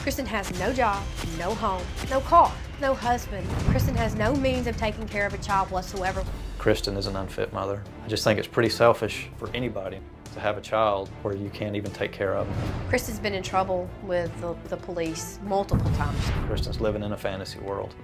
Kristen has no job, no home, no car, no husband. Kristen has no means of taking care of a child whatsoever. Kristen is an unfit mother. I just think it's pretty selfish for anybody to have a child where you can't even take care of them. Kristen's been in trouble with the police multiple times. Kristen's living in a fantasy world.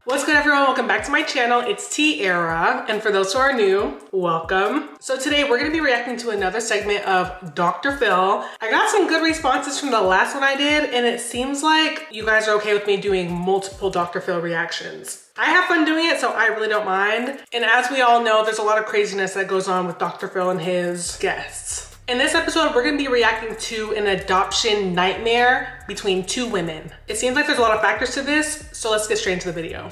What's good, everyone? Welcome back to my channel. It's T-Era, and for those who are new, welcome. So today we're gonna be reacting to another segment of Dr. Phil. I got some good responses from the last one I did, and it seems like you guys are okay with me doing multiple Dr. Phil reactions. I have fun doing it, so I really don't mind. And as we all know, there's a lot of craziness that goes on with Dr. Phil and his guests. In this episode, we're gonna be reacting to an adoption nightmare between two women. It seems like there's a lot of factors to this, so let's get straight into the video.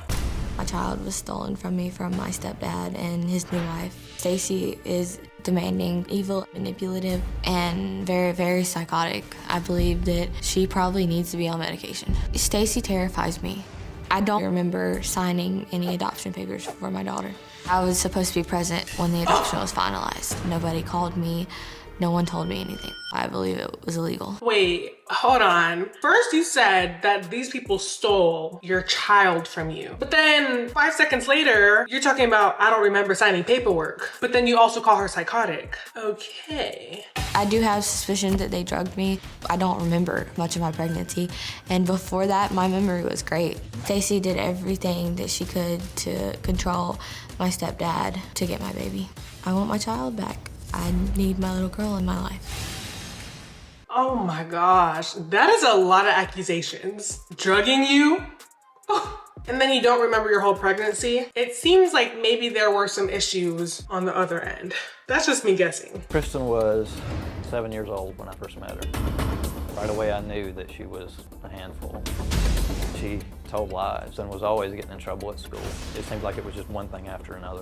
My child was stolen from me from my stepdad and his new wife. Stacy is demanding, evil, manipulative, and very, very psychotic. I believe that she probably needs to be on medication. Stacy terrifies me. I don't remember signing any adoption papers for my daughter. I was supposed to be present when the adoption was finalized. Nobody called me. No one told me anything. I believe it was illegal. Wait, hold on. First you said that these people stole your child from you. But then 5 seconds later, you're talking about, I don't remember signing paperwork. But then you also call her psychotic. Okay. I do have suspicion that they drugged me. I don't remember much of my pregnancy. And before that, my memory was great. Stacy did everything that she could to control my stepdad to get my baby. I want my child back. I need my little girl in my life. Oh my gosh, that is a lot of accusations. Drugging you? Oh. And then you don't remember your whole pregnancy? It seems like maybe there were some issues on the other end. That's just me guessing. Kristen was 7 years old when I first met her. Right away I knew that she was a handful. She told lies and was always getting in trouble at school. It seemed like it was just one thing after another.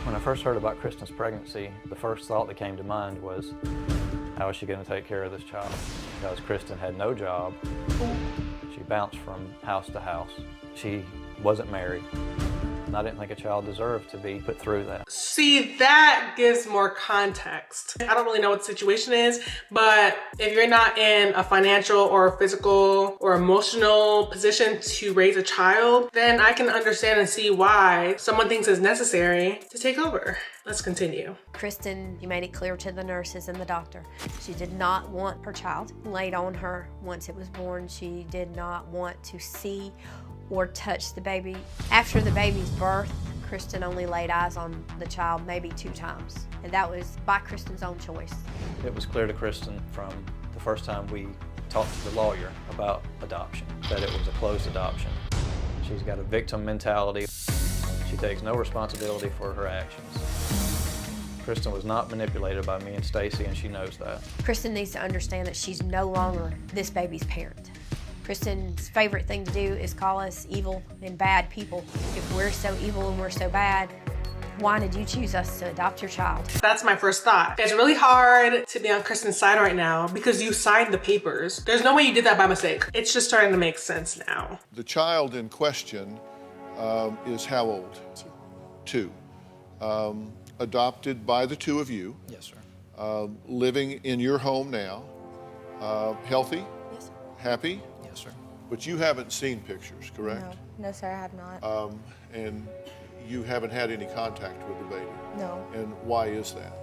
When I first heard about Kristen's pregnancy, the first thought that came to mind was, how is she going to take care of this child? Because Kristen had no job. She bounced from house to house. She wasn't married. And I didn't think a child deserved to be put through that. See, that gives more context. I don't really know what the situation is, but if you're not in a financial or physical or emotional position to raise a child, then I can understand and see why someone thinks it's necessary to take over. Let's continue. Kristen, you made it clear to the nurses and the doctor. She did not want her child laid on her once it was born. She did not want to see or touch the baby. After the baby's birth, Kristen only laid eyes on the child maybe 2 times, and that was by Kristen's own choice. It was clear to Kristen from the first time we talked to the lawyer about adoption that it was a closed adoption. She's got a victim mentality. She takes no responsibility for her actions. Kristen was not manipulated by me and Stacy, and she knows that. Kristen needs to understand that she's no longer this baby's parent. Kristen's favorite thing to do is call us evil and bad people. If we're so evil and we're so bad, why did you choose us to adopt your child? That's my first thought. It's really hard to be on Kristen's side right now because you signed the papers. There's no way you did that by mistake. It's just starting to make sense now. The child in question is how old? 2. Adopted by the 2 of you. Yes, sir. Living in your home now. Healthy? Yes, sir. Happy? Yes, sir. But you haven't seen pictures, correct? No, sir, I have not. And you haven't had any contact with the baby? No. And why is that?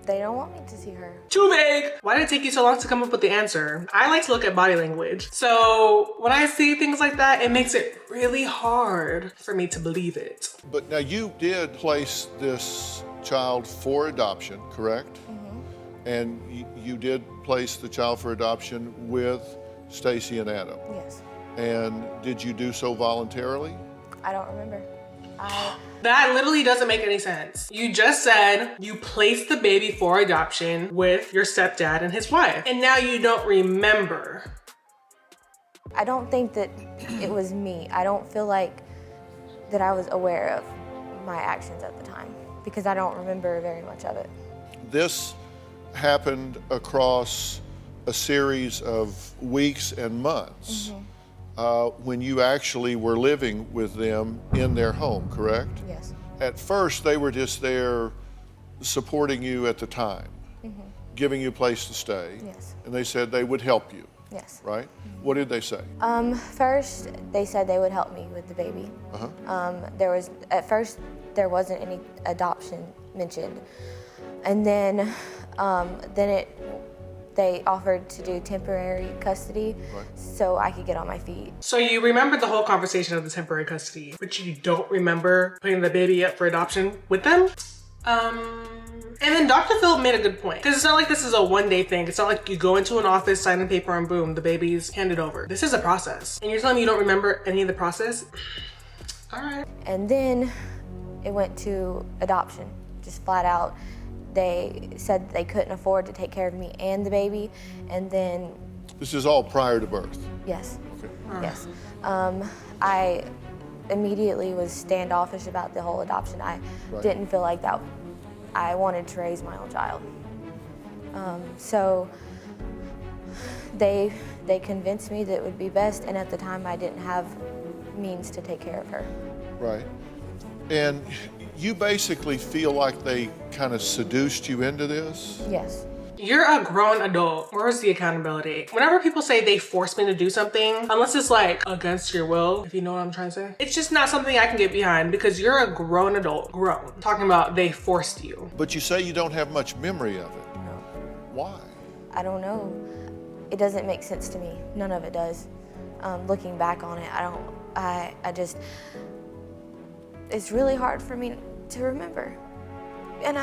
They don't want me to see her. Too vague. Why did it take you so long to come up with the answer? I like to look at body language. So when I see things like that, it makes it really hard for me to believe it. But now you did place this child for adoption, correct? Mm-hmm. And you did place the child for adoption with Stacy and Adam? Yes. And did you do so voluntarily? I don't remember. That literally doesn't make any sense. You just said you placed the baby for adoption with your stepdad and his wife, and now you don't remember. I don't think that it was me. I don't feel like that I was aware of my actions at the time because I don't remember very much of it. This happened across a series of weeks and months. When you actually were living with them in their home, correct? Yes. at first they were just there supporting you at the time, giving you a place to stay. Yes. And they said they would help you, Yes. right? What did they say? First, they said they would help me with the baby. At first, there wasn't any adoption mentioned. And then, they offered to do temporary custody so I could get on my feet. So you remember the whole conversation of the temporary custody, but you don't remember putting the baby up for adoption with them? And then Dr. Phil made a good point, because it's not like this is a one-day thing. It's not like you go into an office, sign a paper, and boom, the baby's handed over. This is a process. And you're telling me you don't remember any of the process? All right. And then it went to adoption, just flat out. They said they couldn't afford to take care of me and the baby, and then... This is all prior to birth? Yes. Okay. Yes. I immediately was standoffish about the whole adoption. I didn't feel like that. I wanted to raise my own child. So they convinced me that it would be best, and at the time I didn't have means to take care of her. Right. And you basically feel like they kind of seduced you into this? Yes. You're a grown adult. Where's the accountability? Whenever people say they forced me to do something, unless it's like against your will, if you know what I'm trying to say, it's just not something I can get behind, because you're a grown adult, talking about they forced you. But you say you don't have much memory of it. No. Why? I don't know. It doesn't make sense to me. None of it does. Looking back on it, I just, it's really hard for me to remember. And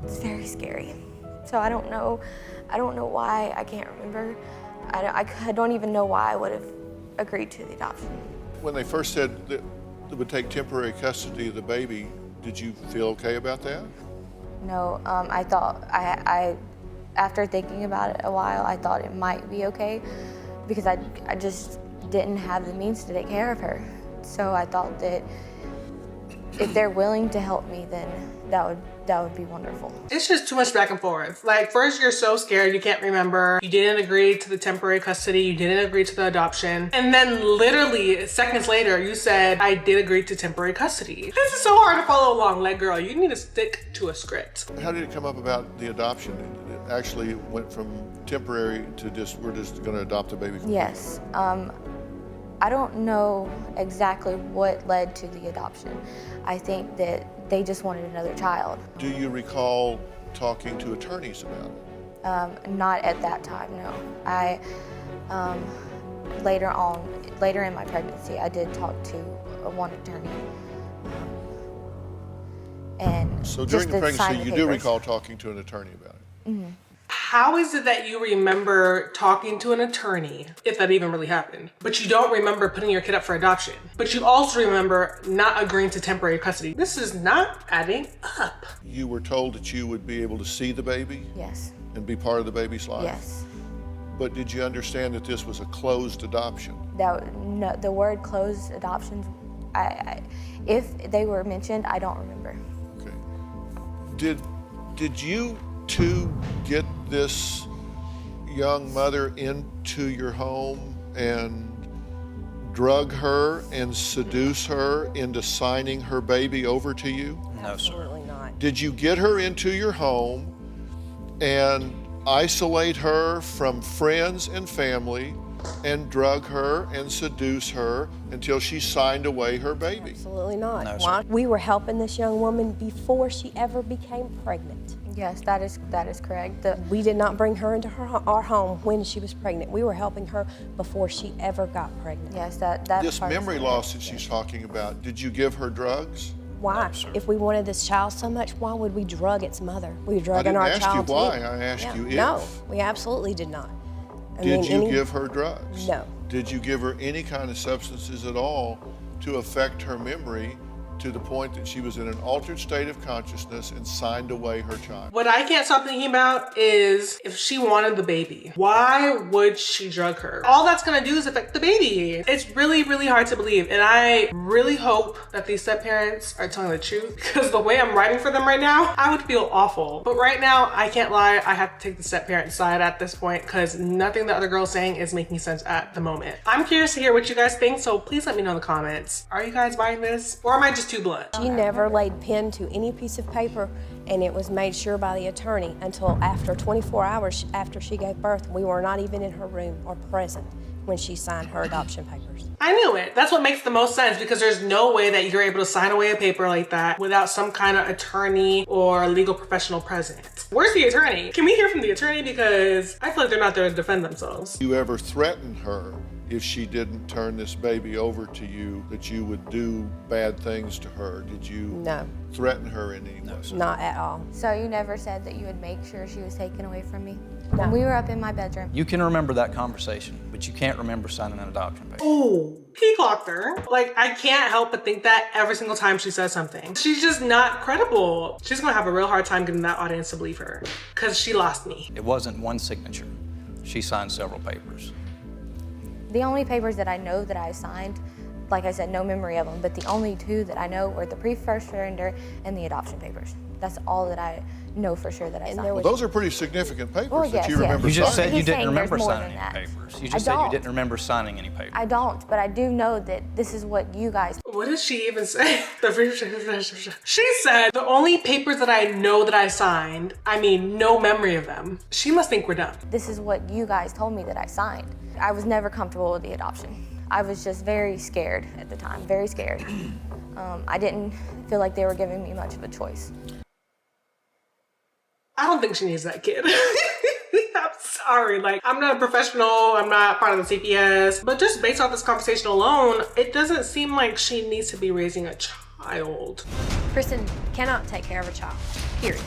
it's very scary. So I don't know why I can't remember. I don't even know why I would have agreed to the adoption. When they first said that they would take temporary custody of the baby, did you feel okay about that? No, I thought, after thinking about it a while, I thought it might be okay, because I just didn't have the means to take care of her. So I thought that if they're willing to help me, then that would be wonderful. It's just too much back and forth. Like, first you're so scared you can't remember. You didn't agree to the temporary custody. You didn't agree to the adoption. And then literally seconds later, you said, I did agree to temporary custody. This is so hard to follow along. Like, girl, you need to stick to a script. How did it come up about the adoption? It actually went from temporary to just, we're just gonna adopt a baby? Yes. I don't know exactly what led to the adoption. I think that they just wanted another child. Do you recall talking to attorneys about it? Not at that time, no. I, later in my pregnancy, I did talk to one attorney. And So during the just to sign pregnancy, you do recall talking to an attorney about it? Mm-hmm. How is it that you remember talking to an attorney, if that even really happened, but you don't remember putting your kid up for adoption, but you also remember not agreeing to temporary custody? This is not adding up. You were told that you would be able to see the baby? Yes. And be part of the baby's life? Yes. But did you understand that this was a closed adoption? No, the word closed adoptions, if they were mentioned, I don't remember. Okay. Did you two get this young mother into your home and drug her and seduce her into signing her baby over to you? No, sir. Absolutely not. Did you get her into your home and isolate her from friends and family and drug her and seduce her until she signed away her baby? Absolutely not. No, sir. Why? We were helping this young woman before she ever became pregnant. Yes, that is correct. We did not bring her into our home when she was pregnant. We were helping her before she ever got pregnant. Yes, that This part is memory correct. loss that she's talking about, did you give her drugs? Why? No, sir. If we wanted this child so much, why would we drug its mother? We were I drugging didn't our ask child. you why, to I asked you if. No, we absolutely did not. Did you give her drugs? No. Did you give her any kind of substances at all to affect her memory to the point that she was in an altered state of consciousness and signed away her child? What I can't stop thinking about is, if she wanted the baby, why would she drug her? All that's gonna do is affect the baby. It's really, really hard to believe. And I really hope that these step-parents are telling the truth, because the way I'm writing for them right now, I would feel awful. But right now, I can't lie, I have to take the step-parent side at this point, because nothing the other girl's saying is making sense at the moment. I'm curious to hear what you guys think, so please let me know in the comments. Are you guys buying this? Or am I just just too blunt. She never laid pen to any piece of paper, and it was made sure by the attorney until after 24 hours after she gave birth. We were not even in her room or present when she signed her adoption papers. I knew it. That's what makes the most sense, because there's no way that you're able to sign away a paper like that without some kind of attorney or legal professional present. Where's the attorney? Can we hear from the attorney? Because I feel like they're not there to defend themselves. You ever threaten her if she didn't turn this baby over to you that you would do bad things to her? Did you No, threaten her in any way? not at all. So you never said that you would make sure she was taken away from me? No. When we were up in my bedroom. You can remember that conversation, but you can't remember signing an adoption paper. Ooh, he clocked her. Like, I can't help but think that every single time she says something. She's just not credible. She's gonna have a real hard time getting that audience to believe her, because she lost me. It wasn't one signature. She signed several papers. The only papers that I know that I signed, like I said, no memory of them, but the only two that I know were the pre-first surrender and the adoption papers. That's all that I know for sure that I signed. Well, those are pretty significant papers Well, that yes, you yes. remember You just signing. said you He's didn't saying remember there's more signing than any that. papers. You I just said you don't. didn't remember signing any papers. I don't, but I do know that this is what you guys. What did she even say? She said, the only papers that I know that I signed, I mean, no memory of them. She must think we're dumb. This is what you guys told me that I signed. I was never comfortable with the adoption. I was just very scared at the time, very scared. I didn't feel like they were giving me much of a choice. I don't think she needs that kid. I'm sorry. Like, I'm not a professional. I'm not part of the CPS. But just based off this conversation alone, it doesn't seem like she needs to be raising a child. Kristen cannot take care of a child, period.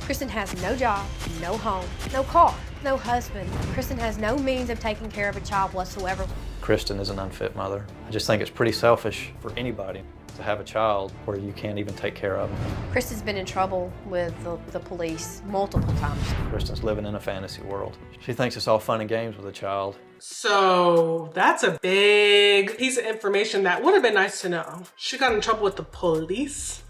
Kristen has no job, no home, no car, no husband. Kristen has no means of taking care of a child whatsoever. Kristen is an unfit mother. I just think it's pretty selfish for anybody to have a child where you can't even take care of them. Kristen's been in trouble with the police multiple times. Kristen's living in a fantasy world. She thinks it's all fun and games with a child. So that's a big piece of information that would have been nice to know. She got in trouble with the police.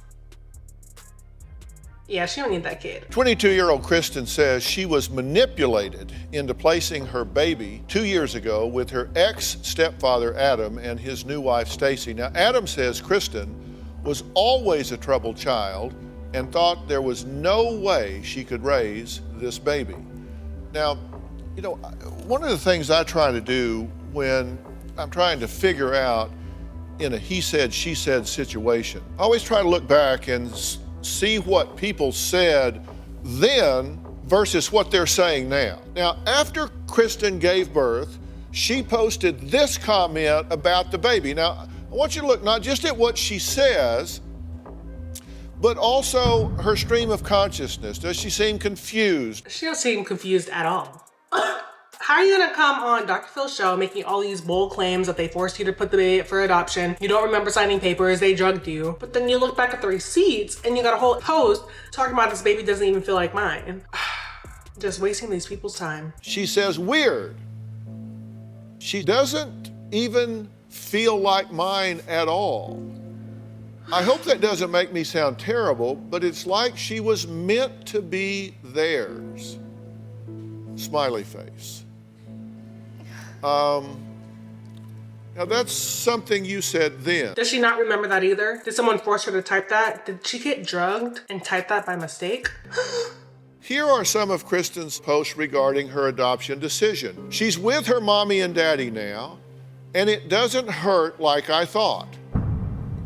Yeah, she don't need that kid. 22-year-old Kristen says she was manipulated into placing her baby 2 years ago with her ex-stepfather, Adam, and his new wife, Stacy. Now, Adam says Kristen was always a troubled child and thought there was no way she could raise this baby. Now, you know, one of the things I try to do when I'm trying to figure out in a he said, she said situation, I always try to look back and see what people said then versus what they're saying now. Now, after Kristen gave birth, she posted this comment about the baby. Now, I want you to look not just at what she says, but also her stream of consciousness. Does she seem confused? She don't seem confused at all. How are you gonna come on Dr. Phil's show making all these bold claims that they forced you to put the baby up for adoption, you don't remember signing papers, they drugged you, but then you look back at the receipts and you got a whole post talking about this baby doesn't even feel like mine. Just wasting these people's time. She says, weird. She doesn't even feel like mine at all. I hope that doesn't make me sound terrible, but it's like she was meant to be theirs. Smiley face. Now that's something you said then. Does she not remember that either? Did someone force her to type that? Did she get drugged and type that by mistake? Here are some of Kristen's posts regarding her adoption decision. She's with her mommy and daddy now, and it doesn't hurt like I thought.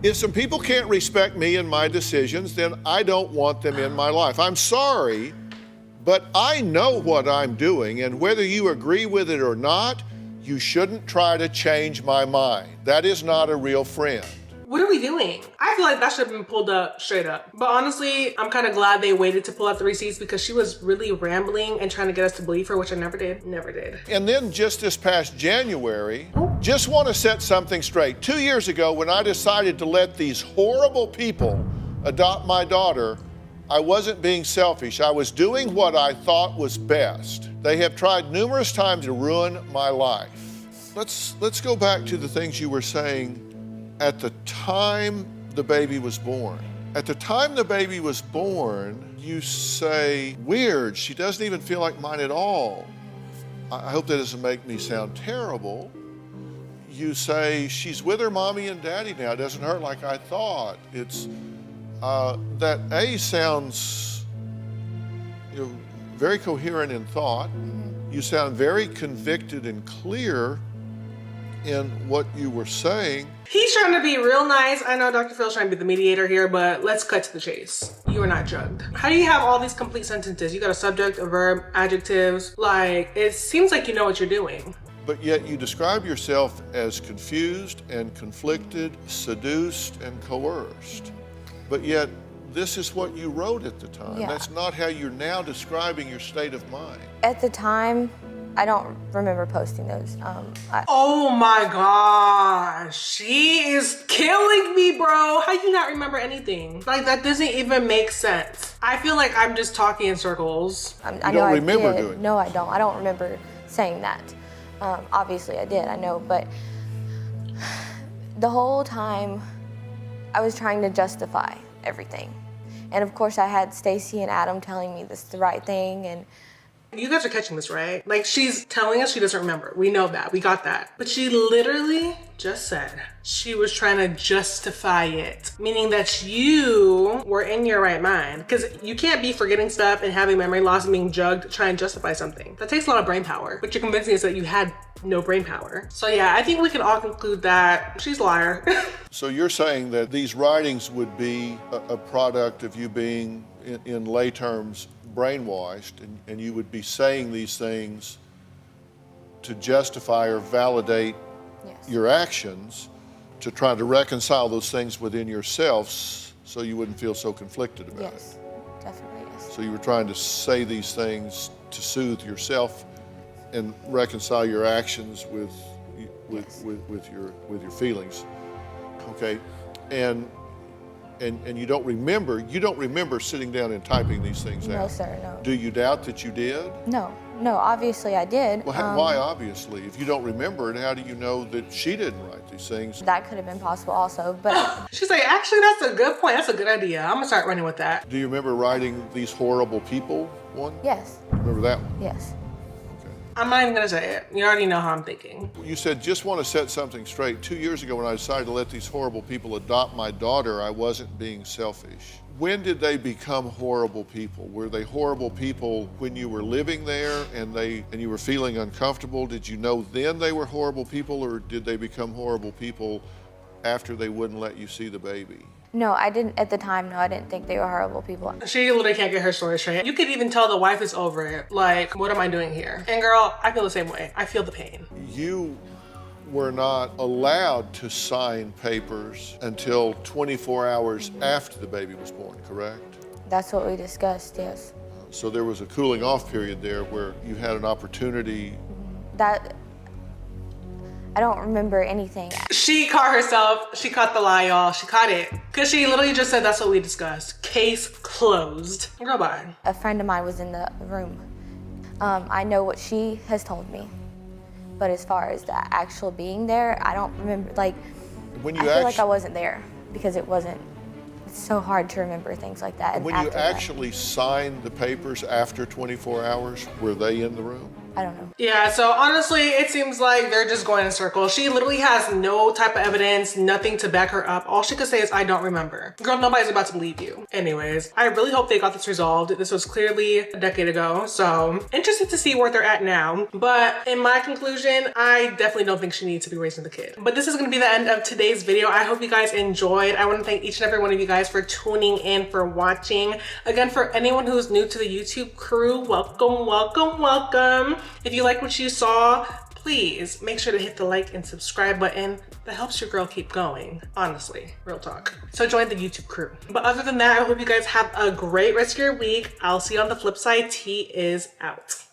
If some people can't respect me and my decisions, then I don't want them in my life. I'm sorry, but I know what I'm doing, and whether you agree with it or not, you shouldn't try to change my mind. That is not a real friend. What are we doing? I feel like that should have been pulled up straight up. But honestly, I'm kind of glad they waited to pull out the receipts because she was really rambling and trying to get us to believe her, which I never did. Never did. And then just this past January, just want to set something straight. 2 years ago, when I decided to let these horrible people adopt my daughter, I wasn't being selfish. I was doing what I thought was best. They have tried numerous times to ruin my life. Let's go back to the things you were saying at the time the baby was born. At the time the baby was born, you say, weird, she doesn't even feel like mine at all. I hope that doesn't make me sound terrible. you say, she's with her mommy and daddy now. It doesn't hurt like I thought. It's, that A sounds, you know, very coherent in thought. You sound very convicted and clear in what you were saying. He's trying to be real nice. I know Dr. Phil's trying to be the mediator here, but let's cut to the chase. You are not drugged. How do you have all these complete sentences? You got a subject, a verb, adjectives. Like, it seems like you know what you're doing. But yet you describe yourself as confused and conflicted, seduced and coerced. But yet this is what you wrote at the time. Yeah. That's not how you're now describing your state of mind. At the time, I don't remember posting those. Oh my gosh, she is killing me, bro. How you not remember anything? Like, that doesn't even make sense. I feel like I'm just talking in circles. I don't know remember I did. doing it. No, I don't. I don't remember saying that. Obviously I did, I know, but the whole time I was trying to justify everything. And of course I had Stacy and Adam telling me this is the right thing, and You guys are catching this, right? Like, she's telling us she doesn't remember. We know that, we got that. But she literally just said she was trying to justify it, meaning that you were in your right mind. Because you can't be forgetting stuff and having memory loss and being drugged trying to justify something. That takes a lot of brain power. But you're convincing us that you had no brain power. So yeah, I think we can all conclude that she's a liar. So you're saying that these writings would be a product of you being, in lay terms, brainwashed, and you would be saying these things to justify or validate yes. your actions, to try to reconcile those things within yourselves so you wouldn't feel so conflicted about it. Yes, definitely yes. So you were trying to say these things to soothe yourself and reconcile your actions with your feelings. Okay, and you don't remember sitting down and typing these things out. No, sir, no. Do you doubt that you did? No, obviously I did. Well, why obviously? If you don't remember it, how do you know that she didn't write these things? That could have been possible also, but She's like, actually, that's a good point. That's a good idea. I'm gonna start running with that. Do you remember writing these horrible people one? yes, Remember that one? yes. I'm not even gonna say it. You already know how I'm thinking. You said, just want to set something straight. 2 years ago when I decided to let these horrible people adopt my daughter, I wasn't being selfish. When did they become horrible people? Were they horrible people when you were living there and you were feeling uncomfortable? Did you know then they were horrible people, or did they become horrible people after they wouldn't let you see the baby? No, I didn't, at the time, no, I didn't think they were horrible people. She literally can't get her story straight. You could even tell the wife is over it. Like, what am I doing here? And girl, I feel the same way. I feel the pain. You were not allowed to sign papers until 24 hours after the baby was born, correct? That's what we discussed, yes. So there was a cooling off period there where you had an opportunity. That, I don't remember anything. She caught herself. She caught the lie, y'all. She caught it. Because she literally just said that's what we discussed. Case closed. Girl, bye. A friend of mine was in the room. I know what she has told me. But as far as the actual being there, I don't remember, like, When you I feel like I wasn't there because it's so hard to remember things like that. And when you after that, actually signed the papers after 24 hours, were they in the room? I don't know. Yeah, so honestly, it seems like they're just going in circles. She literally has no type of evidence, nothing to back her up. All she could say is, I don't remember. Girl, nobody's about to believe you. Anyways, I really hope they got this resolved. This was clearly a decade ago, so interested to see where they're at now. But in my conclusion, I definitely don't think she needs to be raising the kid. But this is gonna be the end of today's video. I hope you guys enjoyed. I wanna thank each and every one of you guys for tuning in, for watching. Again, for anyone who's new to the YouTube crew, welcome, welcome, welcome. If you like what you saw, please make sure to hit the like and subscribe button. That helps your girl keep going, honestly, real talk. So join the YouTube crew. But other than that, I hope you guys have a great rest of your week. I'll see you on the flip side. T is out.